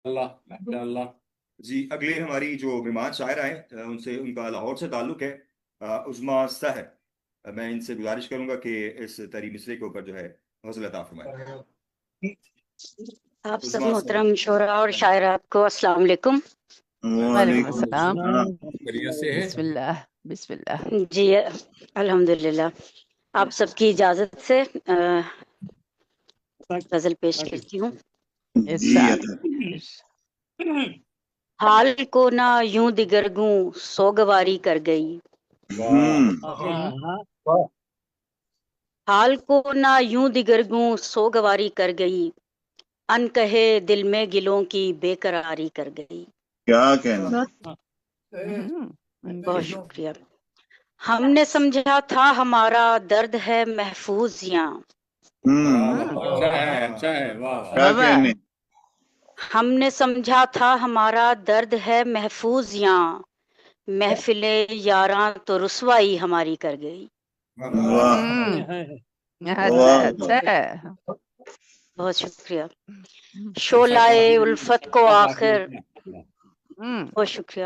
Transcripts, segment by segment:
اللہ ماشاء اللہ۔ جی اگلے ہماری جو مہمان شاعر آئے ان سے ان کا لاہور سے تعلق ہے، عظما سحر۔ میں ان سے گزارش کروں گا کہ اس تری مصرے کے اوپر جو ہے غزل عطا فرمائیں۔ آپ سب عظما سحر۔ محترم شعراء اور شاعرات کو السلام علیکم۔ وعلیکم السلام۔ خیریت سے ہے؟ بسم اللہ بسم اللہ۔ جی الحمدللہ، آپ سب کی اجازت سے غزل پیش کرتی ہوں۔ حال کو نہ یوں دگرگوں سوگواری کر گئی، حال کو نہ یوں دگرگوں سوگواری کر گئی، ان کہے دل میں گلوں کی بے قراری کر گئی۔ کیا کہنا۔ بہت شکریہ۔ ہم نے سمجھا تھا ہمارا درد ہے محفوظ یہاں، اچھا ہے، واہ۔ کیا کہنے۔ ہم نے سمجھا تھا ہمارا درد ہے محفوظ یہاں، محفل یاراں تو رسوائی ہماری کر گئی۔ اچھا ہے۔ بہت شکریہ۔ شعلۂ الفت کو آخر، بہت شکریہ۔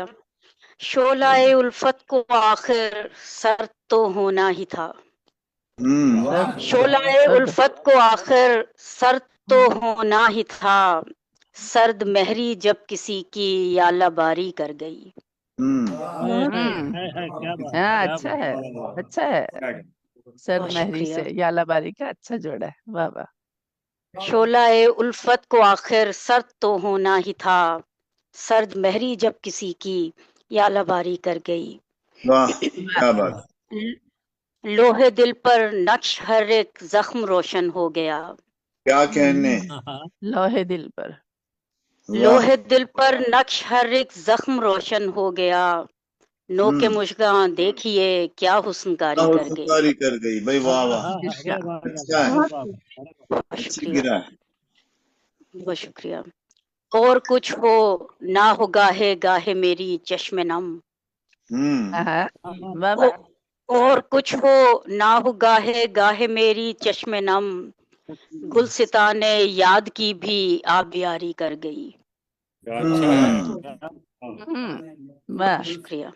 شعلۂ الفت کو آخر سر تو ہونا ہی تھا، شعلۂ الفت کو آخر سر تو ہونا ہی تھا، سرد مہری جب کسی کی یالہ باری کر گئی۔ اچھا ہے، اچھا ہے۔ سر مہری سے یالہ باری کا اچھا جوڑا ہے، واہ واہ۔ شعلۂ الفت کو آخر سر تو ہونا ہی تھا، سرد مہری جب کسی کی یالہ باری کر گئی۔ واہ کیا بات۔ لوہے دل پر نقش ہر ایک زخم روشن ہو گیا، کیا کہنے۔ لوہے دل پر، لوہے دل پر نقش ہر ایک زخم روشن ہو گیا، نو کے مشگاں دیکھیے کیا حسن کاری کر گئی۔ کاری کر گئی بھائی، واہ واہ۔ اچھا ہے، بہت شکریہ، گرا ہے۔ بہت شکریہ۔ اور کچھ ہو نہ ہو گاہے گاہے میری چشم نم، واہ واہ۔ اور کچھ ہو نہ ہو گاہے گاہے میری چشم نم، گلستان یاد کی بھی آبیاری کر گئی۔ واہ شکریہ۔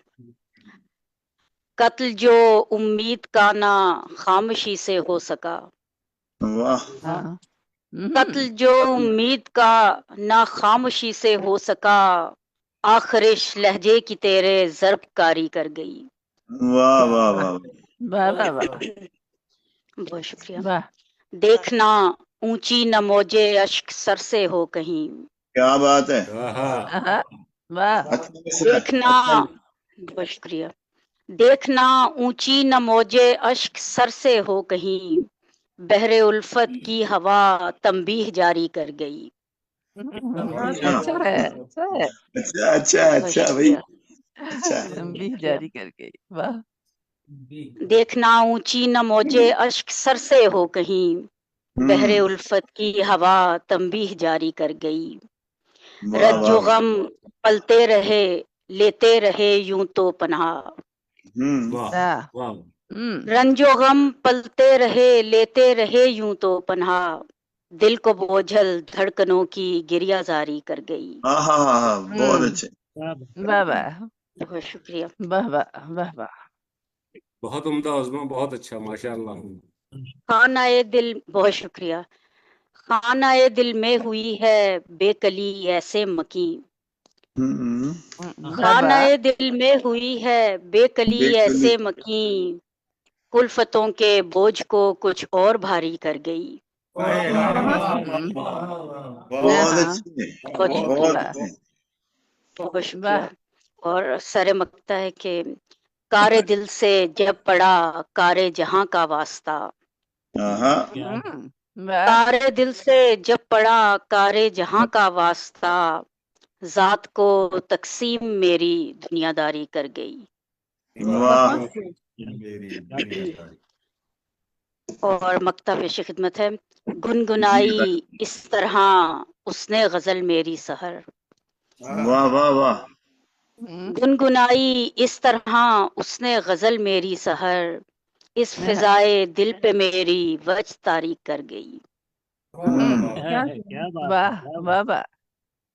قتل جو امید کا نہ خاموشی سے ہو سکا، واہ قتل جو امید کا نہ خاموشی سے ہو سکا، آخرش لہجے کی تیرے ضرب کاری کر گئی۔ واہ واہ واہ۔ واہ واہ واہ۔ بہت شکریہ۔ واہ دیکھنا اونچی نہ موجے اشک سر سے ہو کہیں، کیا بات ہے۔ واہ۔ دیکھنا، بہت شکریہ۔ دیکھنا اونچی نہ موجے اشک سر سے ہو کہیں، بحر الفت کی ہوا تنبیہ جاری کر گئی۔ اچھا ہے، اچھا ہے۔ اچھا اچھا اچھا بھائی، اچھا ہے۔ تنبیہ جاری کر گئی، واہ۔ دیکھنا اونچی نہ موجے اشک سر سے ہو کہیں، بحر الفت کی ہوا تنبیہ جاری کر گئی۔ واہ رنج و واہ۔ غم پلتے رہے لیتے رہے یوں تو پناہ، رنج و غم پلتے رہے لیتے رہے یوں تو پناہ، دل کو بوجھل دھڑکنوں کی گریہ زاری کر گئی۔ ہاں ہاں ہاں ہاں، بہت اچھے۔ واہ واہ، بہت شکریہ۔ واہ واہ، واہ واہ۔ بہت عمدہ عظمہ، بہت اچھا، ماشاء اللہ۔ خانہ دل، بہت شکریہ۔ خانہ دل میں ہوئی ہے بے کلی ایسے مکیں، خانہ دل میں ہوئی ہے بے کلی ایسے مکیں، کلفتوں کے بوجھ کو کچھ اور بھاری کر گئی۔ بہت اچھے، بہت بہت شکریہ، اچھے۔ بہت شکریہ۔ اور سر مکتا ہے کہ کار دل سے جب پڑا کار جہاں کا واسطہ، کار دل سے جب پڑا کار جہاں کا واسطہ، ذات کو تقسیم میری دنیا داری کر گئی۔ واہ اور مکتب پیش خدمت ہے۔ گنگنائی اس طرح اس نے غزل میری سحر، واہ واہ واہ۔ گنگنائی اس طرح اس نے غزل میری سحر، اس فضائے دل پہ میری وجہ تاریک کر گئی۔ واہ واہ واہ۔